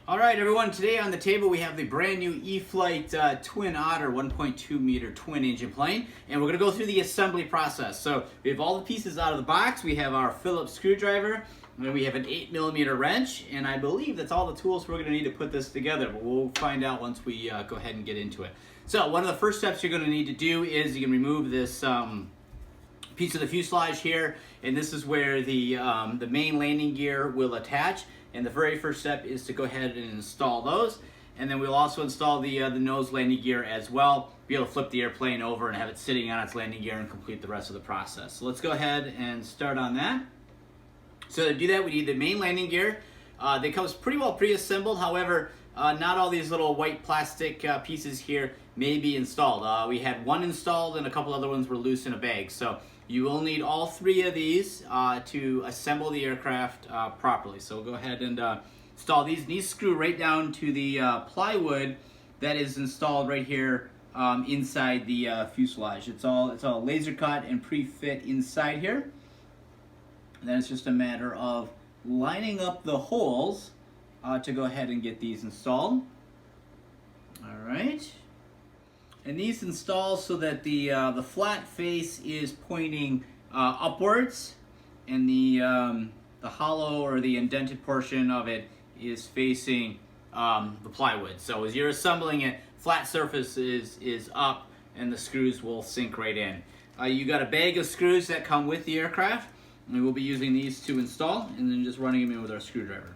All right, everyone, today on the table we have the brand new E-Flite Twin Otter 1.2 meter twin engine plane, and we're going to go through the assembly process. So we have all the pieces out of the box. We have our Phillips screwdriver, and then we have an 8mm wrench, and I believe that's all the tools we're going to need to put this together, but we'll find out once we go ahead and get into it. So one of the first steps you're going to need to do is you can remove this piece of the fuselage here, and this is where the main landing gear will attach. And the very first step is to go ahead and install those, and then we'll also install the nose landing gear as well. Be able to flip the airplane over and have it sitting on its landing gear and complete the rest of the process. So let's go ahead and start on that. So to do that, we need the main landing gear. They comes pretty well pre-assembled. However, not all these little white plastic pieces here may be installed. We had one installed and a couple other ones were loose in a bag. So you will need all three of these to assemble the aircraft properly. So we'll go ahead and install these. These screw right down to the plywood that is installed right here inside the fuselage. It's all laser cut and pre-fit inside here. And then it's just a matter of lining up the holes to go ahead and get these installed. All right. And these install so that the flat face is pointing upwards, and the hollow or the indented portion of it is facing the plywood. So as you're assembling it, flat surface is up, and the screws will sink right in. You got a bag of screws that come with the aircraft, and we'll be using these to install, and then just running them in with our screwdriver.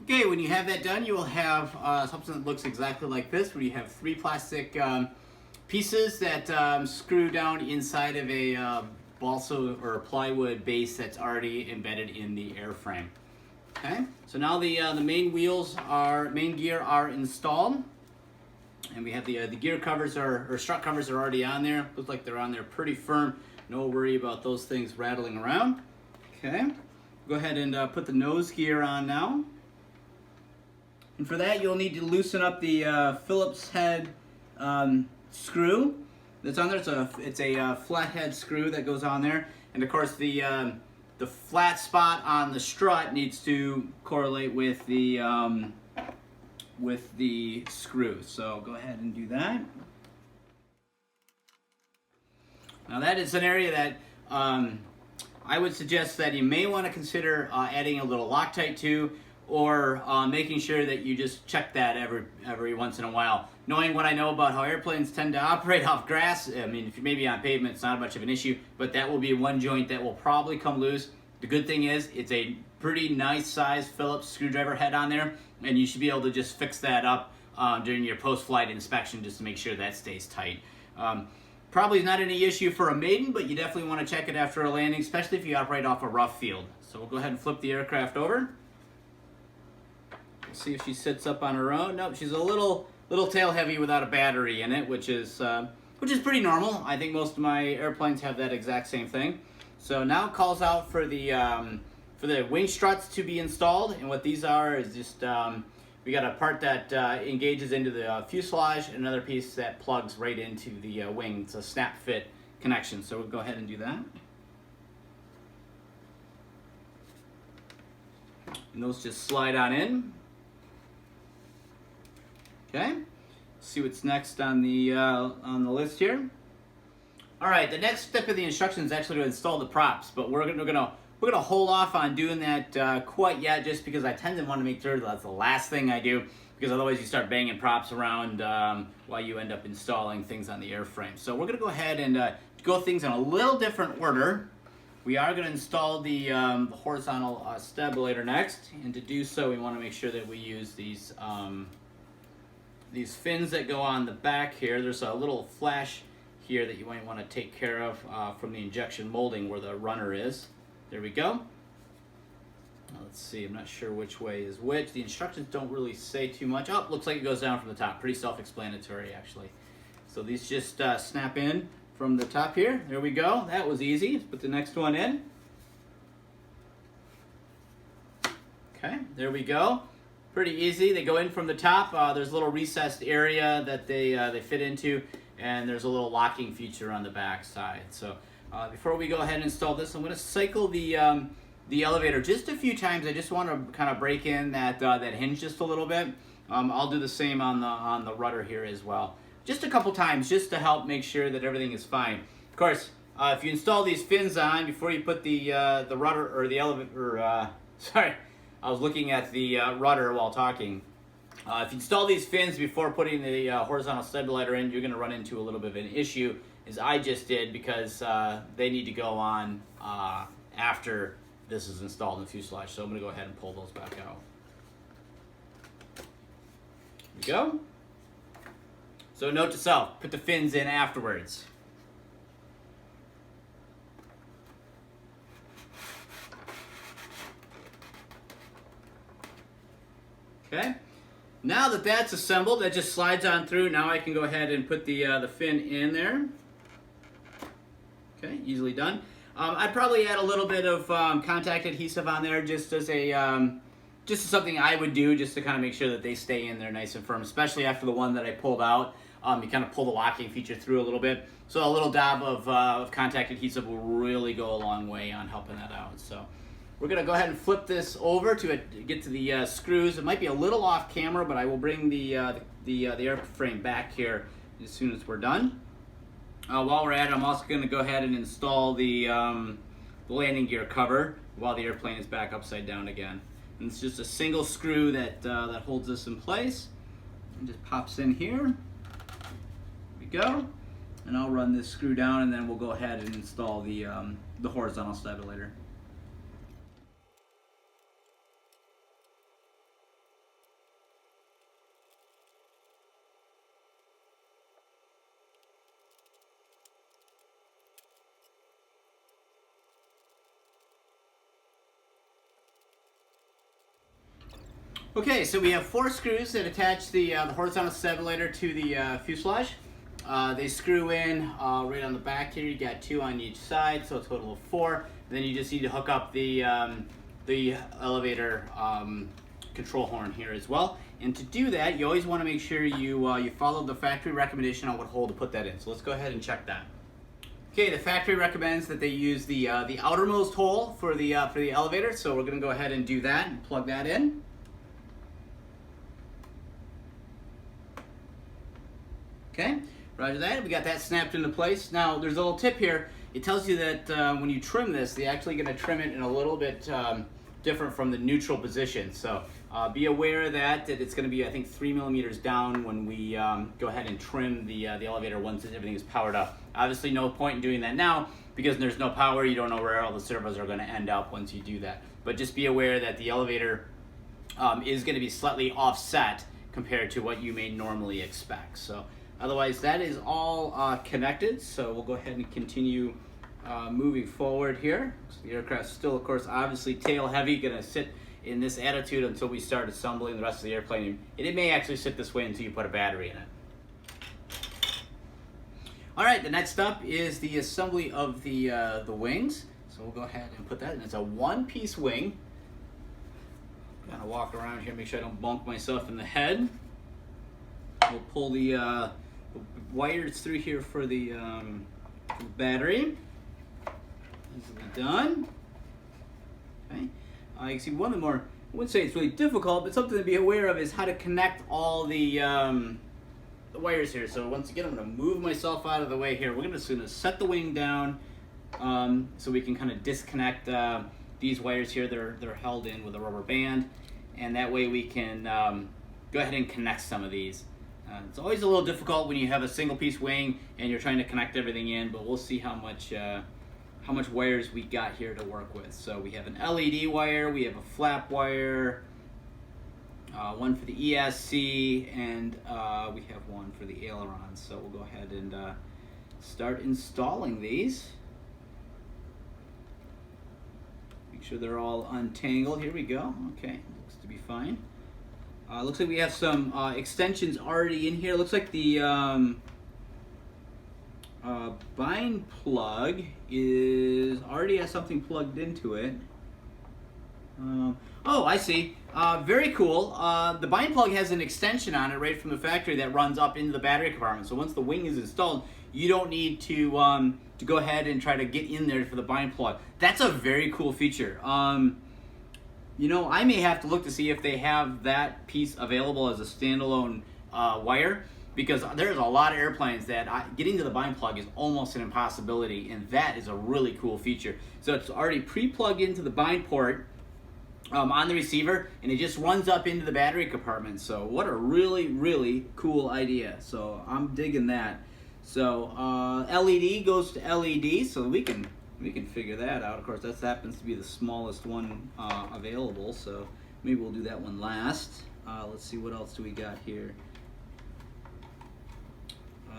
Okay, when you have that done, you will have something that looks exactly like this, where you have three plastic pieces that screw down inside of a balsa or plywood base that's already embedded in the airframe. Okay, so now the main gear are installed, and we have the gear covers or strut covers are already on there. Looks like they're on there pretty firm. No worry about those things rattling around. Okay, go ahead and put the nose gear on now. And for that, you'll need to loosen up the Phillips head screw that's on there. It's a flathead screw that goes on there, and of course the flat spot on the strut needs to correlate with the screw. So go ahead and do that. Now that is an area that I would suggest that you may want to consider adding a little Loctite to, or making sure that you just check that every once in a while. Knowing what I know about how airplanes tend to operate off grass, I mean, if you're maybe on pavement, it's not much of an issue, but that will be one joint that will probably come loose. The good thing is, it's a pretty nice size Phillips screwdriver head on there, and you should be able to just fix that up during your post-flight inspection just to make sure that stays tight. Probably not any issue for a maiden, but you definitely want to check it after a landing, especially if you operate off a rough field. So we'll go ahead and flip the aircraft over. See if she sits up on her own. Nope, she's a little tail heavy without a battery in it, which is pretty normal. I think most of my airplanes have that exact same thing. So now it calls out for the wing struts to be installed, and what these are is just we got a part that engages into the fuselage, and another piece that plugs right into the wing. It's a snap fit connection. So we'll go ahead and do that. And those just slide on in. Okay, see what's next on the list here. All right, the next step of the instructions is actually to install the props, but we're gonna hold off on doing that quite yet, just because I tend to want to make sure that's the last thing I do, because otherwise you start banging props around while you end up installing things on the airframe. So we're gonna go ahead and go things in a little different order. We are going to install the horizontal stabilator next, and to do so we want to make sure that we use these fins that go on the back here. There's a little flash here that you might want to take care of from the injection molding where the runner is. There we go. Now let's see, I'm not sure which way is which. The instructions don't really say too much. Oh, looks like it goes down from the top. Pretty self-explanatory actually. So these just snap in from the top here. There we go. That was easy. Let's put the next one in. Okay, there we go. Pretty easy. They go in from the top. There's a little recessed area that they fit into, and there's a little locking feature on the back side. So before we go ahead and install this, I'm going to cycle the elevator just a few times. I just want to kind of break in that hinge just a little bit. I'll do the same on the rudder here as well. Just a couple times, just to help make sure that everything is fine. Of course, if you install these fins on before you put the rudder or the elevator, sorry, I was looking at the rudder while talking. If you install these fins before putting the horizontal stabilizer in, you're going to run into a little bit of an issue, as I just did, because they need to go on after this is installed in the fuselage. So I'm going to go ahead and pull those back out. There we go. So note to self, put the fins in afterwards. Okay, now that that's assembled, that just slides on through. Now I can go ahead and put the fin in there. Okay, easily done. I'd probably add a little bit of contact adhesive on there, just as a just something I would do, just to kind of make sure that they stay in there nice and firm, especially after the one that I pulled out. You kind of pull the locking feature through a little bit. So a little dab of contact adhesive will really go a long way on helping that out. So we're going to go ahead and flip this over to get to the screws. It might be a little off camera, but I will bring the airframe back here as soon as we're done. While we're at it, I'm also going to go ahead and install the landing gear cover while the airplane is back upside down again. And it's just a single screw that holds this in place. It just pops in here. Go, and I'll run this screw down, and then we'll go ahead and install the horizontal stabilizer. Okay, so we have 4 screws that attach the horizontal stabilizer to the fuselage. They screw in right on the back here. You got 2 on each side, so a total of 4. And then you just need to hook up the elevator control horn here as well. And to do that, you always want to make sure you follow the factory recommendation on what hole to put that in. So let's go ahead and check that. Okay, the factory recommends that they use the outermost hole for the elevator. So we're going to go ahead and do that and plug that in. Okay. Roger that. We got that snapped into place. Now, there's a little tip here. It tells you that when you trim this, they're actually going to trim it in a little bit different from the neutral position. So be aware that it's going to be, I think, 3 millimeters down when we go ahead and trim the elevator once everything is powered up. Obviously, no point in doing that now because there's no power. You don't know where all the servos are going to end up once you do that. But just be aware that the elevator is going to be slightly offset compared to what you may normally expect. So otherwise, that is all connected, so we'll go ahead and continue moving forward here. So the aircraft's still, of course, obviously tail heavy, going to sit in this attitude until we start assembling the rest of the airplane. And it may actually sit this way until you put a battery in it. All right, the next up is the assembly of the wings. So we'll go ahead and put that in. It's a one-piece wing. Kind of walk around here, make sure I don't bonk myself in the head. We'll pull the wires through here for the battery. Easily done. Okay. You can see one of the more, I wouldn't say it's really difficult, but something to be aware of is how to connect all the wires here. So once again, I'm going to move myself out of the way here. We're just going to set the wing down so we can kind of disconnect these wires here. They're held in with a rubber band, and that way we can go ahead and connect some of these. It's always a little difficult when you have a single piece wing and you're trying to connect everything in, but we'll see how much wires we got here to work with. So we have an LED wire, we have a flap wire, one for the ESC, and we have one for the aileron. So we'll go ahead and start installing these. Make sure they're all untangled. Here we go. Okay, looks to be fine. Looks like we have some extensions already in here. Looks like the bind plug already has something plugged into it. Oh, I see. Very cool. The bind plug has an extension on it right from the factory that runs up into the battery compartment. So once the wing is installed, you don't need to go ahead and try to get in there for the bind plug. That's a very cool feature. You know, I may have to look to see if they have that piece available as a standalone wire, because there's a lot of airplanes that getting to the bind plug is almost an impossibility, and that is a really cool feature. So it's already pre-plugged into the bind port on the receiver, and it just runs up into the battery compartment. So what a really, really cool idea. So I'm digging that. So LED goes to LED, so we can figure that out. Of course, that happens to be the smallest one available, so maybe we'll do that one last. Let's see, what else do we got here?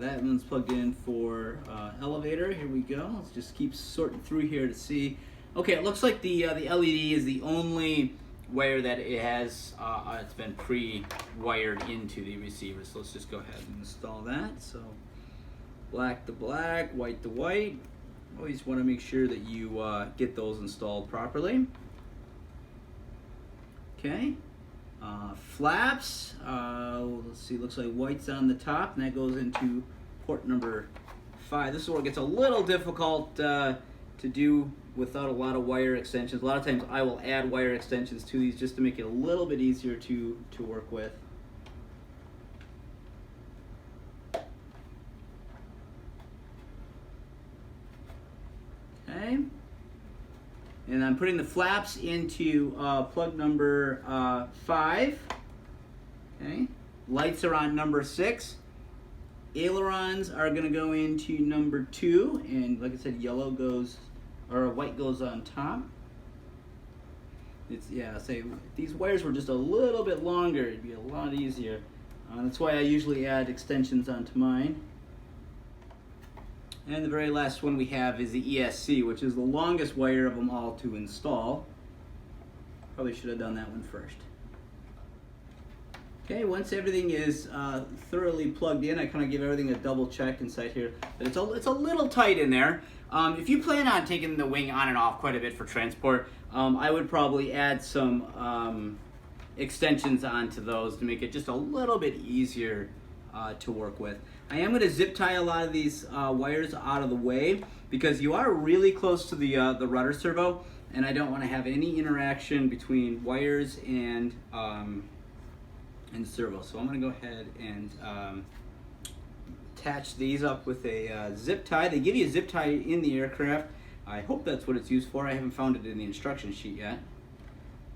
That one's plugged in for elevator. Here we go. Let's just keep sorting through here to see. Okay, it looks like the LED is the only wire that it has. It's been pre-wired into the receiver. So let's just go ahead and install that. So black to black, white to white. Always want to make sure that you get those installed properly. Okay. Flaps. Let's see. Looks like white's on the top, and that goes into port number 5. This is where it gets a little difficult to do without a lot of wire extensions. A lot of times I will add wire extensions to these just to make it a little bit easier to work with. Okay. And I'm putting the flaps into plug number 5. Okay. Lights are on number 6. Ailerons are going to go into number 2, and like I said, yellow goes, or white goes on top. It's, yeah, say if these wires were just a little bit longer, it'd be a lot easier. That's why I usually add extensions onto mine. And the very last one we have is the ESC, which is the longest wire of them all to install. Probably should have done that one first. Okay, once everything is thoroughly plugged in, I kind of give everything a double check inside here. But it's a little tight in there. If you plan on taking the wing on and off quite a bit for transport, I would probably add some extensions onto those to make it just a little bit easier to work with. I am going to zip tie a lot of these wires out of the way because you are really close to the rudder servo, and I don't want to have any interaction between wires and servo. So I'm going to go ahead and attach these up with a zip tie. They give you a zip tie in the aircraft. I hope that's what it's used for. I haven't found it in the instruction sheet yet,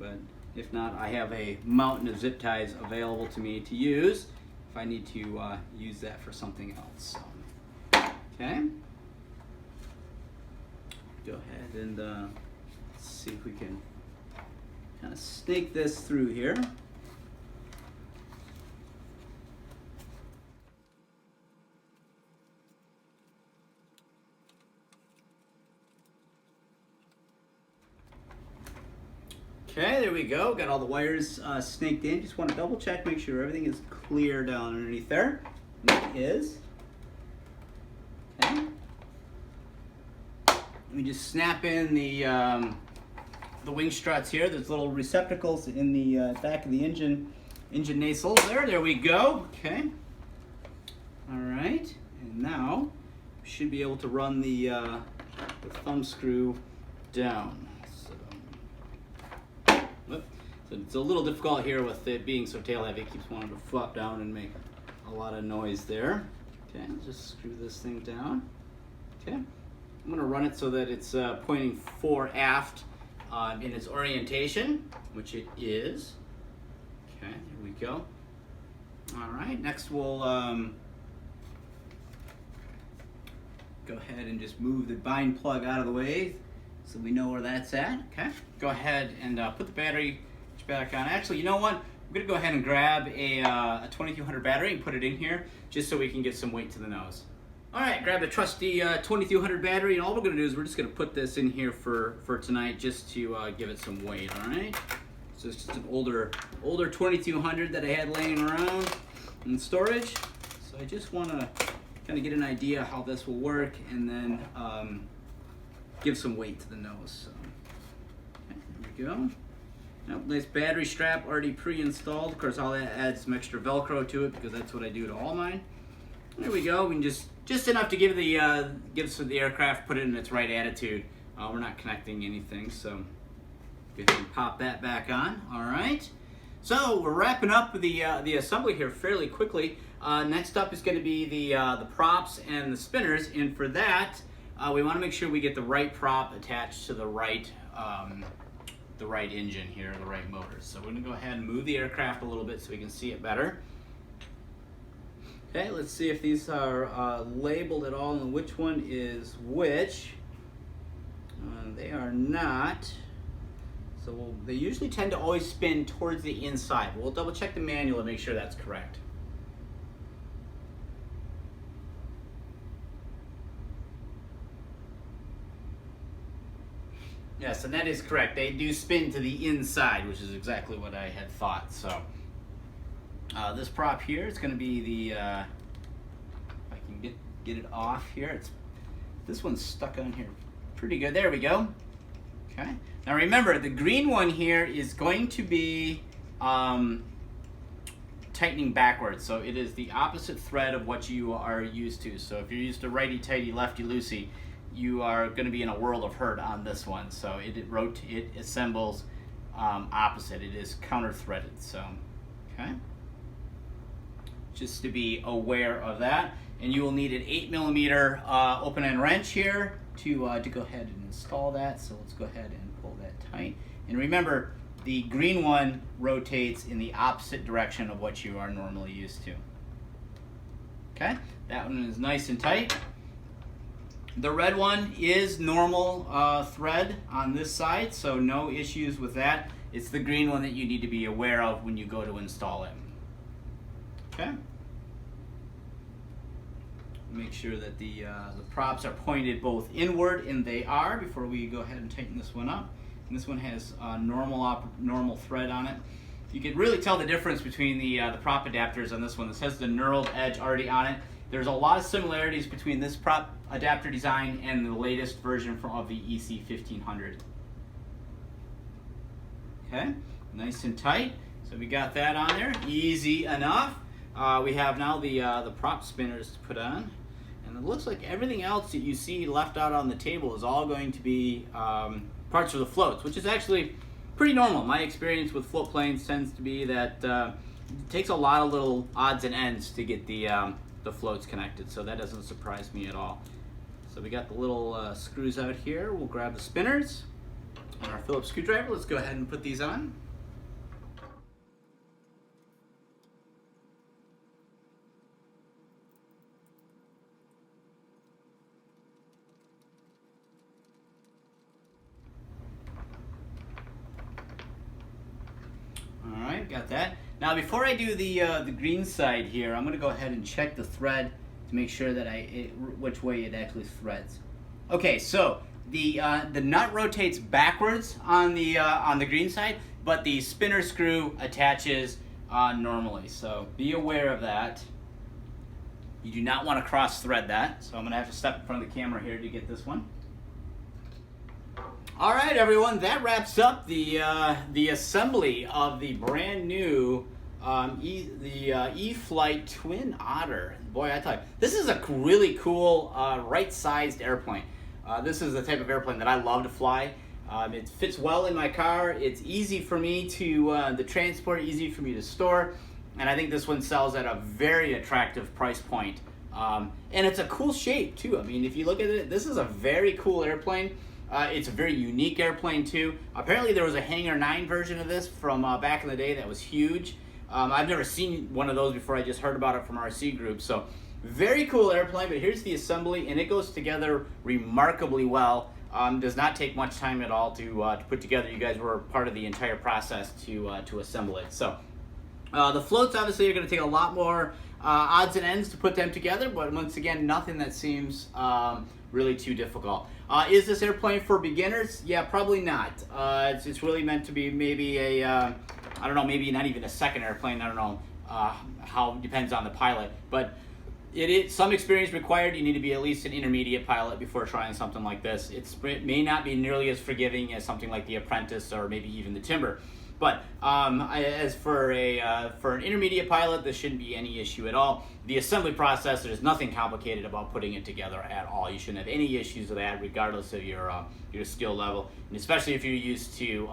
but if not, I have a mountain of zip ties available to me to use if I need to use that for something else. So, okay, go ahead and let's see if we can kind of snake this through here. Okay, there we go. Got all the wires snaked in. Just want to double check, make sure everything is clear down underneath there. And it is. Okay. Let me just snap in the wing struts here. There's little receptacles in the back of the engine nacelles there. There we go. Okay. All right. And now we should be able to run the thumb screw down. So it's a little difficult here with it being so tail heavy. It keeps wanting to flop down and make a lot of noise there. Okay, just screw this thing down. Okay, I'm going to run it so that it's pointing fore aft in its orientation, which it is. Okay, here we go. All right, next we'll go ahead and just move the bind plug out of the way so we know where that's at. Okay, go ahead and put the battery back on. Actually, you know what? I'm going to go ahead and grab a 2200 battery and put it in here just so we can get some weight to the nose. All right, grab the trusty 2200 battery, and all we're going to do is we're just going to put this in here for tonight just to give it some weight, all right? So it's just an older 2200 that I had laying around in storage. So I just want to kind of get an idea how this will work and then give some weight to the nose. So, okay, there we go. Yep, nice battery strap already pre-installed. Of course, all that adds some extra Velcro to it because that's what I do to all mine. There we go. We can just enough to give the aircraft, put it in its right attitude. We're not connecting anything, so go ahead and pop that back on. All right. So we're wrapping up the assembly here fairly quickly. Next up is going to be the props and the spinners, and for that we want to make sure we get the right prop attached to the right engine here, the right motors. So we're going to go ahead and move the aircraft a little bit so we can see it better. Okay, let's see if these are labeled at all and which one is which. They are not. So they usually tend to always spin towards the inside. We'll double check the manual to make sure that's correct. Yes, and that is correct. They do spin to the inside, which is exactly what I had thought. So this prop here is going to be the, if I can get it off here. This one's stuck on here pretty good. There we go. Okay. Now remember, the green one here is going to be tightening backwards. So it is the opposite thread of what you are used to. So if you're used to righty-tighty, lefty-loosey, you are going to be in a world of hurt on this one. So it assembles opposite. It is counter-threaded. So, okay. Just to be aware of that. And you will need an 8mm open-end wrench here to go ahead and install that. So let's go ahead and pull that tight. And remember, the green one rotates in the opposite direction of what you are normally used to. Okay, that one is nice and tight. The red one is normal thread on this side, so no issues with that. It's the green one that you need to be aware of when you go to install it. Okay. Make sure that the props are pointed both inward, and they are, before we go ahead and tighten this one up. And this one has normal thread on it. You can really tell the difference between the prop adapters on this one. This has the knurled edge already on it. There's a lot of similarities between this prop adapter design and the latest version of the EC1500. Okay, nice and tight. So we got that on there, easy enough. We have now the prop spinners to put on. And it looks like everything else that you see left out on the table is all going to be parts of the floats, which is actually pretty normal. My experience with float planes tends to be that it takes a lot of little odds and ends to get the floats connected, so that doesn't surprise me at all. So we got the little screws out here. We'll grab the spinners and our Phillips screwdriver. Let's go ahead and put these on. Alright, got that. Now before I do the green side here, I'm going to go ahead and check the thread to make sure that which way it actually threads. Okay, so the nut rotates backwards on the green side, but the spinner screw attaches normally. So be aware of that. You do not want to cross thread that. So I'm going to have to step in front of the camera here to get this one. All right, everyone, that wraps up the assembly of the brand new E-Flite Twin Otter. Boy, I tell you, this is a really cool right-sized airplane. This is the type of airplane that I love to fly. It fits well in my car. It's easy for me to transport, easy for me to store, and I think this one sells at a very attractive price point. And it's a cool shape too. I mean, if you look at it, this is a very cool airplane. It's a very unique airplane too. Apparently there was a Hangar 9 version of this from back in the day that was huge. I've never seen one of those before. I just heard about it from RC Group. So very cool airplane, but here's the assembly, and it goes together remarkably well. Does not take much time at all to put together. You guys were part of the entire process to assemble it. So the floats obviously are going to take a lot more odds and ends to put them together, but once again, nothing that seems really too difficult. Is this airplane for beginners? Yeah, probably not. It's really meant to be maybe a, I don't know, maybe not even a second airplane. I don't know how, depends on the pilot. But it is some experience required. You need to be at least an intermediate pilot before trying something like this. It may not be nearly as forgiving as something like the Apprentice or maybe even the Timber. But as for an intermediate pilot, this shouldn't be any issue at all. The assembly process, there's nothing complicated about putting it together at all. You shouldn't have any issues with that, regardless of your skill level, and especially if you're used to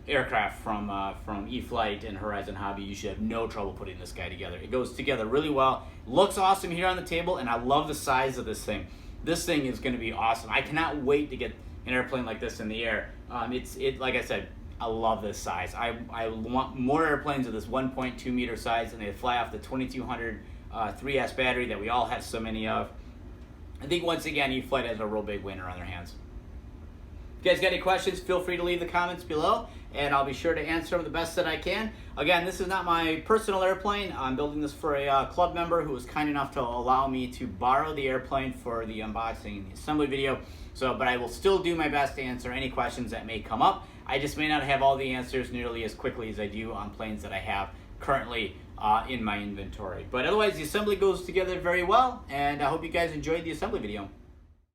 aircraft from E-Flite and Horizon Hobby, you should have no trouble putting this guy together. It goes together really well. Looks awesome here on the table, and I love the size of this thing. This thing is going to be awesome. I cannot wait to get an airplane like this in the air. Like I said, I love this size. I want more airplanes of this 1.2 meter size, and they fly off the 2200 3S battery that we all have so many of. I think once again, E-Flite has a real big winner on their hands. If you guys got any questions, feel free to leave the comments below, and I'll be sure to answer them the best that I can. Again, this is not my personal airplane. I'm building this for a club member who was kind enough to allow me to borrow the airplane for the unboxing and the assembly video. But I will still do my best to answer any questions that may come up. I just may not have all the answers nearly as quickly as I do on planes that I have currently in my inventory. But otherwise, the assembly goes together very well, and I hope you guys enjoyed the assembly video.